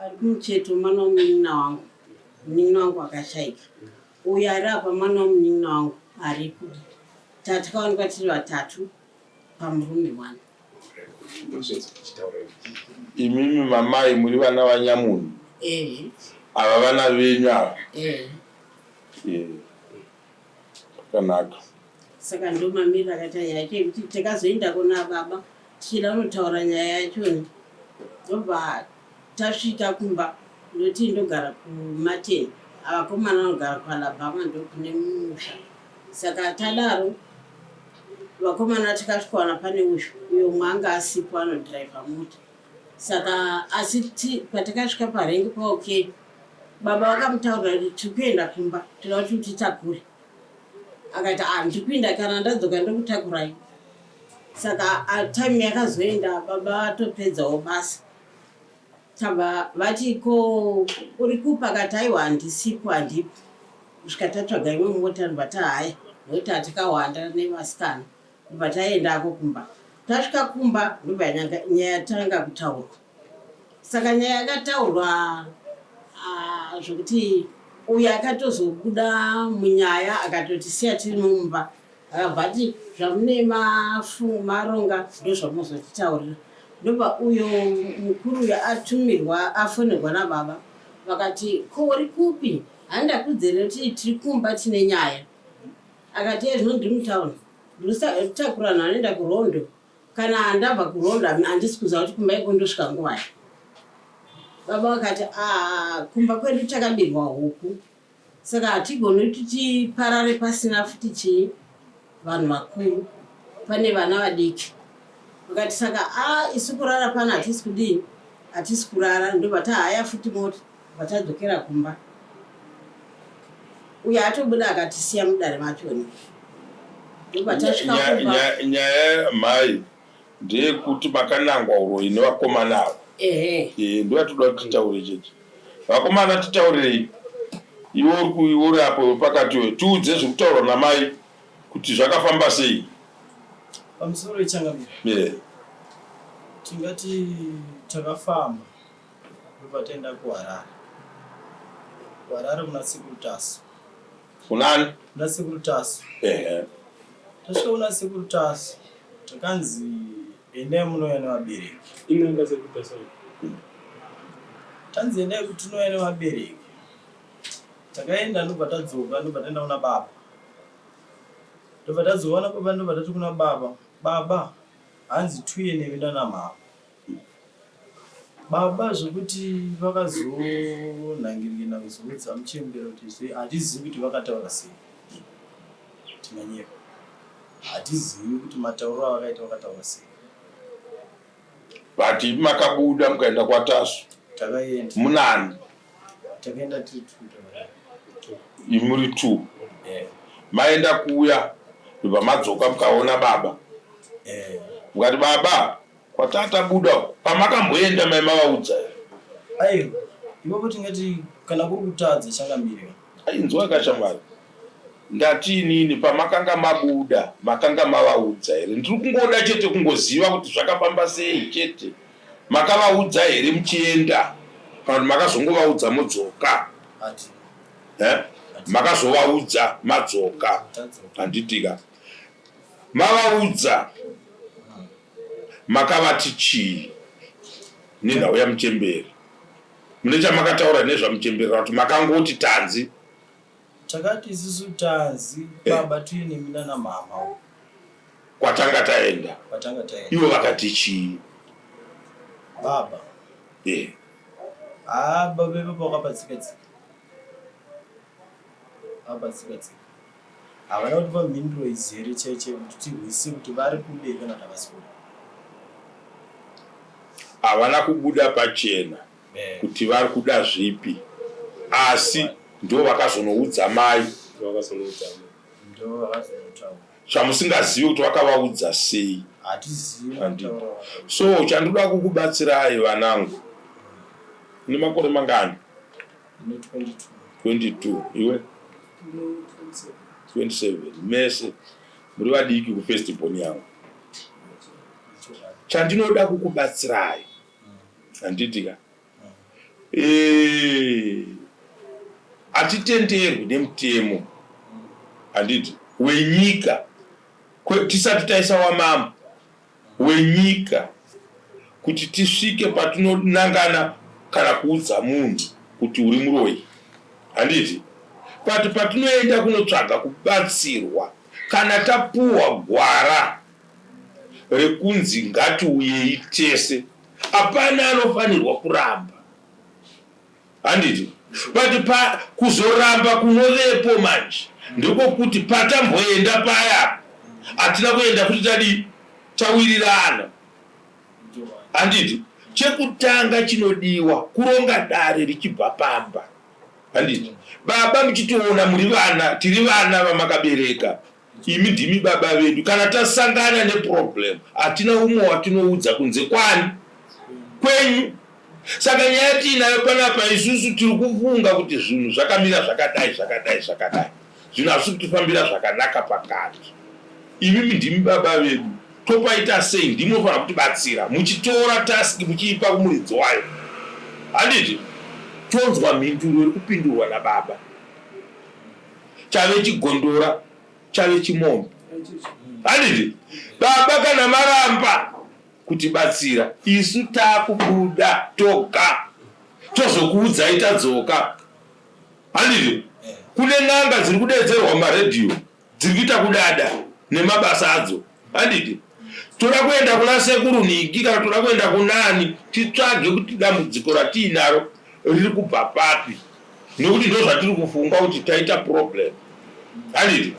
ari kumucheto mwana womunin'ina wangu. Munin'ina wangu akashaika. Uyo ari apa mwana womunin'ina wangu aripo. Takawanikwa tiri vatatu pamurume mwana. Imimi mamai muri vana vaNyamunhu. Ava vana venyu ava. Kanaka. Saka ndo mamira akati yake kuti takazoenda kuna baba tichida kunotaura nyaya yacho. Ndobva tasvika kumba ndoti ndogara kumateni. Avakomana vanogara kuAlabama ndokune musha. Saka tadaro vakomana tikasvikana pane uyo mwanga asipo anodhiraivha mota. Saka asi patakasvika parengi paOK baba vakamutaurira kuti tiri kuenda kumba toda kuti titakure. Akati ndipinda kana ndadzoka ndokutakurai. Saka time yakazoenda baba atopedzawo basa. Tabva vati ko uri kupa akati aiwa handisipo handipo. Kusvika tatsvaga imwe mota ndobva haya nokuti hatikawanda nevasikana. Ndobva taendako kumba. Tasvika kumba ndobva nyaya yatanga kutaurwa. Saka nyaya yakataurwa zvokuti uyo akatozobuda munyaya akatotisiya tiri mumba. Akabva ati zvamune maronga ndozvamuzotitaurira. Ndobva uyo mukuru uyo atumirwa afonerwa nababa. Vakati ko uri kupi? Handakudzere kuti tiri kumba tine nyaya. Akati zvino ndiri mutauni. Ndinotakura nanoenda kuRondo. Kana handabva kuRondo handisi kuziva kuti kumba ikondosvika nguwai. Baba vakati kumba kwedu takabirwa huku. Saka hatigoni kuti tiparare pasina futi chii vanhu vakuru. Pane vana vadiki. Vakati saka isu kurara pana hatisi kudini. Hatisi kurara ndobva haya futi mota. Vatadzokera kumba. Uyo atobuda akatisiya mudare machoni. Ndobva tasvika kumba. Nyaya mai ndeyekuti makanangwa uroi nevakomana avo. Ndoyatoda kuti titaure chete. Vakomana titaurirei. Iwe uri apo pakati tiudze zvekutaura namai kuti zvakafamba sei. Pamusoro ichangamira. Tingati takafamba ndobva taenda kuHarare. kuHarare kuna Sekuru Tasu. Kunani? Kuna Sekuru Tasu. Tasvika kuna Sekuru Tasu takanzi endai munouya nevabereki. Inanga Sekuru Tasu. Tanzi endai kuti tinouya nevabereki. Takaenda ndobva tadzoka ndobva taenda kuna baba. Ndobva tadzoka kuna baba ndobva tati kuna baba. Baba hanzi tuye nevida namama. Baba zvokuti vakazonhangirikina kuzoudza muchembero kuti hatizivi kuti vakataura sei. Tinanyeka. Hatizivi kuti matauro avakaita vakataura sei. Vati makabuda mukaenda kwaTasu. Takaenda. Munani? Takaenda tiri 2. Imuri 2. Maenda kuuya ndobva madzoka mukaona baba. Mukati baba kwatata buda pamakamboenda mai mavaudza. Aiwa ipapo tingati kana kuri kutadza changamirira. Inzwa kashamari. Ndati inini pamakanga mabuda makanga mavaudza here. Ndiri kungoda chete kungoziva kuti zvakafamba sei chete. Makavaudza here muchienda kana makazongovaudza modzoka. Makazovaudza madzoka. Handitika mavaudza makavati chii nenhau yamuchemberi. Mune chamakataura nezvamuchemberi kuti makangoti tanzi. Takati isusu tanzi baba tuye nemina namama. Kwatanga taenda. Ivo vakati chii? Baba. Baba ipapo vakabatsika-tsika. Havana kuti pamhinduro izere chaiche kuti tirwise kuti vari kude kana kuti havasi kuda. Havana kubuda pachena kuti vari kuda zvipi. Asi ndo vakazonoudza mai. Chamusingazivi kuti vakavaudza sei. Hatizivi. So chandoda kukubatsirai vanangu. Une makore mangani? 22. Iwe? 27. Mese muri vadiki kufestival yangu. Chandinoda kukubatsirai handitika atitenderwi nemutemo handiti wenyika tisati taisa wamama wenyika kuti tisvike patinonangana kana kuudza munhu kuti uri muroi handiti patinoenda kunotsvaga kubatsirwa kana tapuwa gwara rekunzi ngatiuyei tese hapana anofanirwa kuramba handiti kuzoramba kunovepo manje ndokokuti patamboenda paya hatina kuenda kuti tawirirana handiti chekutanga chinodiwa kuronga dare richibva pamba handiti baba muchitiona muri vana tiri vana vamakabereka imi ndimi baba vedu kana tasangana neproblem hatina umwe watinoudza kunze kwenyu saka nyaya tiinayo panapa isusu tiri kufunga kuti zvinhu zvakamira zvakadai zvinhu hazvisi kutifambira zvakanaka pakati imi ndimi baba vedu topaita sei ndimofanira kutibatsira muchitora taski muchiipa kumuridzi wayo handiti tonzwa mhinduro iri kupindurwa nababa chave chigondora chave chimombe handiti baba kana maramba kutibatsira isu takubuda toga tozokuudzai tadzoka handiti kune n'anga dziri kudedzerwa maredhiyo dziri kuita kudada nemabasa adzo handiti toda kuenda kuna sekuru Niki kana toda kuenda kunani titsvage kuti dambudziko ratiinaro riri kubva papi nokuti ndo zvatiri kufunga kuti taita problem handiti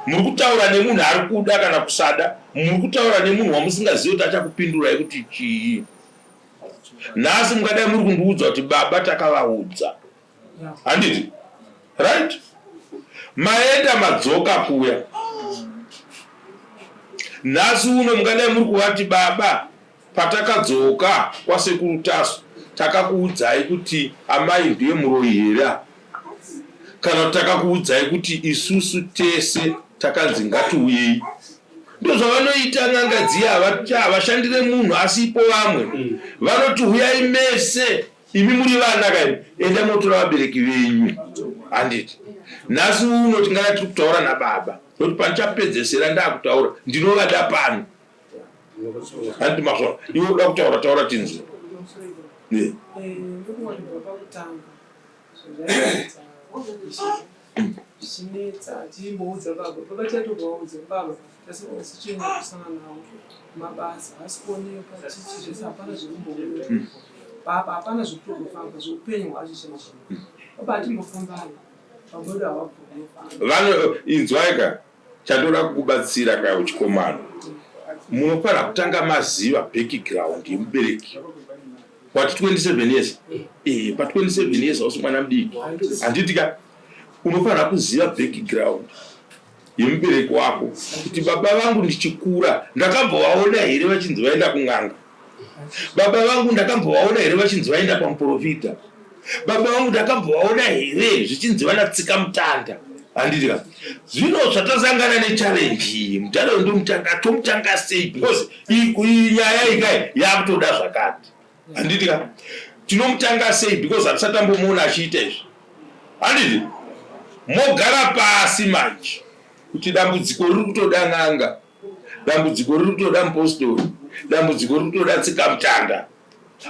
muri kutaura nemunhu ari kuda kana kusada muri kutaura nemunhu wamusingazivi kuti achakupindurai kuti chii nhasi mungadai muri kundiudza kuti baba takavaudza handiti right maenda madzoka kuya nhasi uno mungadai muri kuvati baba patakadzoka kwasekuru Tasu takakuudzai kuti amai ndiye muroi here kana kuti takakuudzai kuti isusu tese takanzi ngatiuyei ndo zvavanoita n'anga dziya havashandire munhu asipo vamwe vanoti huyai mese imi muri vana kai enda motora vabereki venyu handiti nhasi uno tingada tiri kutaura nababa nokuti pandichapedzesera ndakutaura ndinovada pano handiti mazvona iwe uda taura tinzwi Shinetsa timboudza baba tatovaudza baba tasichienda kusana nawo mabasa asikuoneka tichizvese hapana zvekumboona baba hapana zvekutogofamba zveupenyu hwazvizhinji baba hatimbofambai vamwedu havabvofamba inzwaika chatoda kukubatsira kaya uchikomana munofanira kutanga maziva background yemubereki wati 27 years pa 27 years hausi mwana mudiki handitika unofanira kuziva background yemubereki wako kuti baba vangu ndichikura ndakambovaona here vachinzi vaenda kun'anga baba vangu ndakambovaona here vachinzi vaenda pamuprofita baba vangu ndakambovaona here zvichinzi vanatsika mutanda handitika zvino zvatasangana nechallenge iyi mutanda tomutanga sei because nyaya ikai yakutoda zvakati handitika tinomutanga sei because hatisatambomuona achiita izvi handiti mogara pasi manje kuti dambudziko riri kutoda n'anga dambudziko riri kutoda mupostori dambudziko riri kutoda tsika mutanda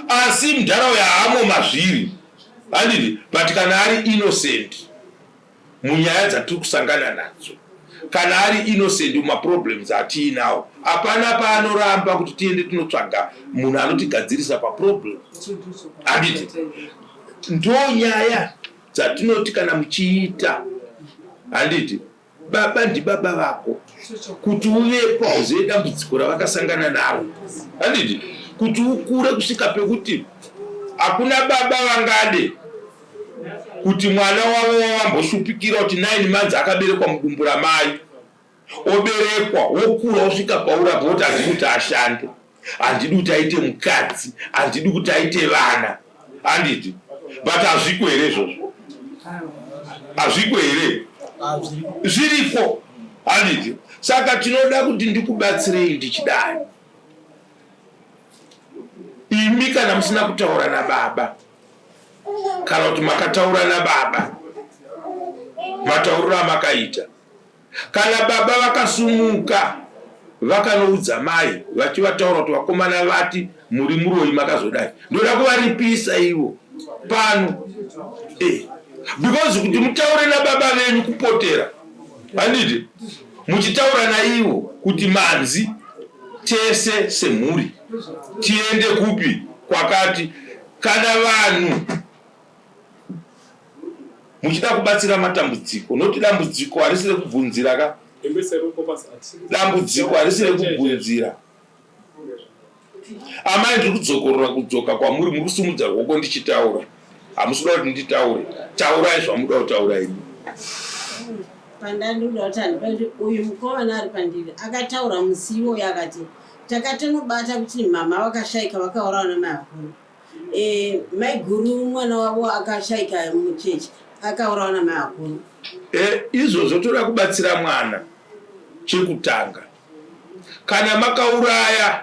asi munharaunda hamo mazviri handiti but kana ari innocent munyaya dzatiri kusangana nadzo kana ari innocent mumaproblems atiinawo hapana paanoramba kuti tiende tinotsvaga munhu anotigadzirisa paproblem handiti ndo nyaya dzatinoti kana muchiita handiti baba ndibaba vako kuti uvepo hauzive dambudziko ravakasangana naro handiti kuti ukure kusvika pekuti hakuna baba vangade kuti mwana wavo wamboshupikira kuti 9 months akaberekwa mudumbu ramai oberekwa wokura osvika paurabva kuti handidi kuti ashande handidi kuti aite mukadzi handidi kuti aite vana handiti but hazviko here izvozvo hazviko here zviriko handiti saka tinoda kuti ndikubatsirei ndichidai imi kana musina kutaura nababa kana kuti makataura nababa matauriro amakaita. Kana baba vakasumuka vakanoudza mai vachivataura kuti vakomana vati muri muroi makazodai, ndoda kuvaripisa ivo pano because kuti mutaure nababa venyu kupotera handiti muchitaura naivo kuti manzi tese semhuri tiende kupi kwakati. Kana vanhu muchida kubatsira matambudziko, noti dambudziko harisire kubvunzira ka, dambudziko harisire kubvunzira. Amai ndiri kudzoka kwamuri, muri kusumudza ruoko ndichitaura, hamusuda kuti nditaure, taurai zvamuda kutaura imi. Pandandinoda kuti handipati uyu mukomana ari pandiri akataura musiwo yakati takatonobata kuti mama vakashaika vakaurawa namai akuru, mai guru mwana wavo akashaika muchechi akaurawa namai akuru. Izvozvo toda kubatsira mwana. Chekutanga, kana makauraya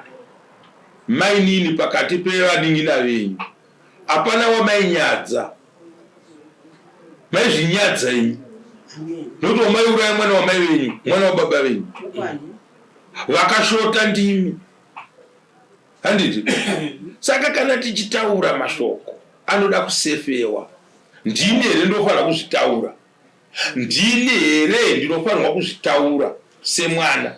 mainini pakati pevanin'ina venyu, hapana wamainyadza, maizvinyadza imi. Nokuti wamaiuraya mwana wamai venyu, mwana wababa venyu, vakashota ndimi handiti. Saka kana tichitaura mashoko anoda kusefewa. Ndini here ndinofanira kuzvitaura, ndini here ndinofanirwa kuzvitaura semwana.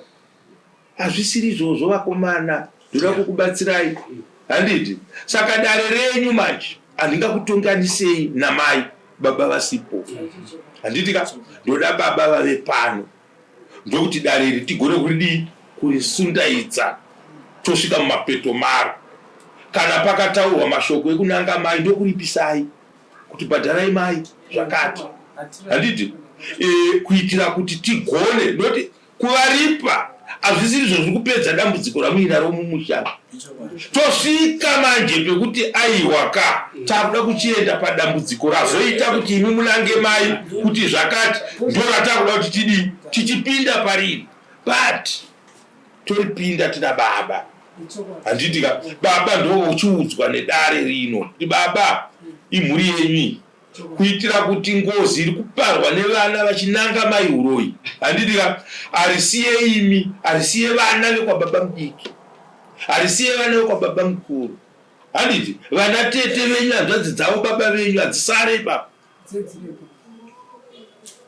Hazvisiri izvozvo vakomana, ndoda kukubatsirai handiti. Saka dare renyu manje handingakutonganisei namai baba vasipo handiti ka, ndoda baba vave pano, ndokuti dare iri tigone kuridi kurisundaidza tosvika mumapeto maro. Kana pakataurwa mashoko ekunanga mai ndokuripisai kuti bhadharai mai zvakati handiti, kuitira kuti tigone, noti kuvaripa hazvisiri zvozvi kupedza dambudziko ramuinaro mumusha. Tosvika manje pekuti aiwa ka takuda kuchienda padambudziko razoita kuti imi munange mai kuti zvakati ndoratakuda kuti tidii tichipinda pariri, but toripinda tina baba handiti ka. Baba ndo uchiudzwa nedare rino kuti baba imhuri yenyu, kuitira kuti ngozi iri kuparwa nevana vachinanga mai uroi handiti ka, harisiye imi, harisiye vana vekwababa mudiki, harisiye vana vekwababa mukuru handiti. Vana tete venyu, hanzvadzi dzavo baba venyu hadzisare ipapo.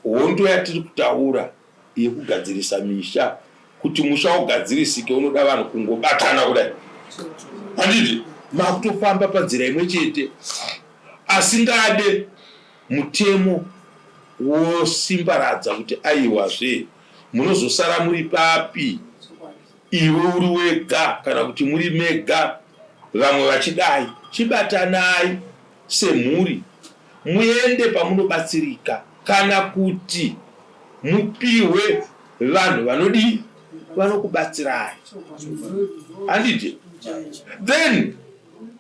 Hondo yatiri kutaura yekugadzirisa misha, kuti musha ugadzirisike unoda vanhu kungobatana kudai handiti. Makutofamba panzira imwe chete, asingade mutemo wosimbaradza kuti aiwazve munozosara muri papi, iwe uri wega kana kuti muri mega vamwe vachidai. Chibatanai semhuri muende pamunobatsirika, kana kuti mupiwe vanhu vanodi vanokubatsirai handiti. Then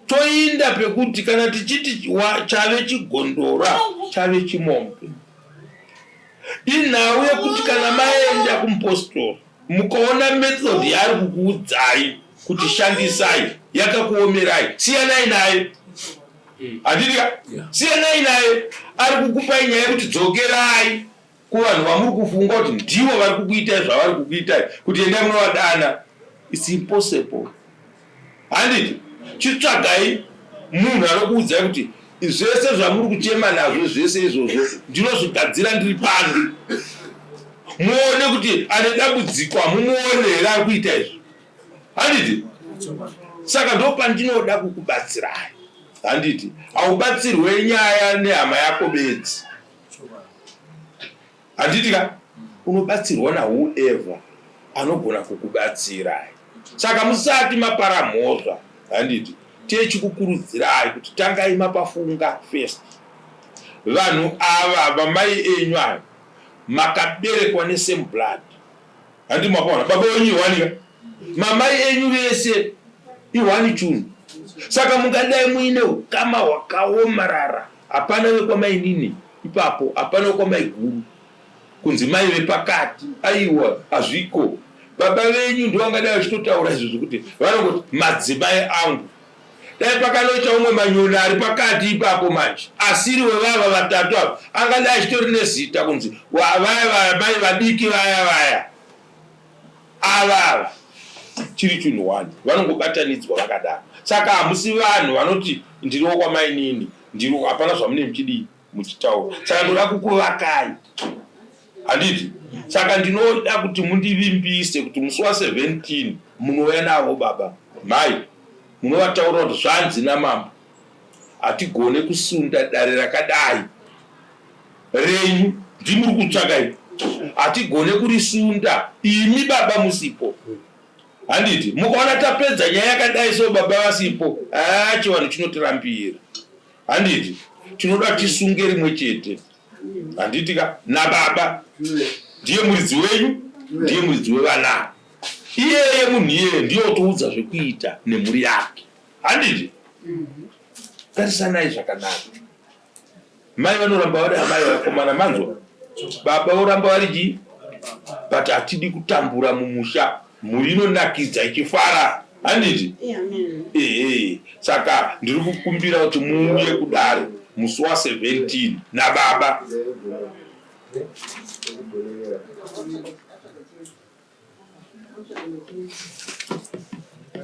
toinda pekuti kana tichiti chave chigondora chave chimombe, inhau yekuti kana maenda kumupostori mukaona method yaari kukuudzai kuti shandisai yakakuomerai, siyanai naye handiti ka, siyanai naye. Ari kukupai nyaya yekuti dzokerai kuvanhu vamuri kufunga kuti ndivo vari kukuitai zvavari kukuitai, kuti endai munovadana. It's impossible handiti. Chitsvagai munhu anokuudzai kuti zvese zvamuri kuchema nazvo zvese izvozvo ndinozvigadzira ndiri pano, muone kuti ane dambudziko hamumuone here ari kuita izvo handiti. Saka ndo pandinoda kukubatsirai handiti. Haubatsirwe nyaya nehama yako bedzi handiti ka, unobatsirwa nawhoever anogona kukubatsirai. Saka musati mapara mhosva handiti, tichikukurudzirai kuti tangai mapafunga first. Vanhu ava vamai enyu ava makaberekwa nesame blood handiti. Mwapaona baba wenyu iwanika, mamai enyu vese ihwani chunhu. Saka mungadai muine ukama hwakaomarara, hapana wekwamainini ipapo, hapana wekwamai guru, kunzi mai vepakati aiwa hazviko. Baba venyu ndo vangadai vachitotaura izvozvo kuti vanongoti madzimai angu, dai pakanoita umwe manyoni ari pakati ipapo manje asiri wevava vatatu ava angadai achitori nezita kunzi vaya mai vadiki vaya avava chiri chinhu wani vanongobatanidzwa vakadaro. Saka hamusi vanhu vanoti ndiriwo kwamainini ndiriwo, hapana zvamune muchidii muchitaura. Saka ndoda kukuvakai, handiti? Saka ndinoda kuti mundivimbise kuti musi wa17 munouya navo baba mai, munovataura kuti zvanzi namambo hatigone kusunda dare rakadai renyu, ndimuri kutsvaka ii, hatigone kurisunda imi baba musipo, handiti? Mukaona tapedza nyaya yakadai so baba vasipo, chivanhu chinotirambira, handiti? Tinoda tisunge rimwe chete, handiti ka? Nababa ndiye muridzi wenyu, ndiye muridzi wevana, iyeye munhu iyeye ndiye otoudza zvekuita nemhuri yake, handiti? Garisanai zvakanaka. Mai vanoramba vari amai vakomana, manzwa baba voramba vari chii, but hatidi kutambura mumusha, mhuri inonakidza ichifara, handiti? Saka ndiri kukumbira kuti muuye kudare musi wa17 nababa.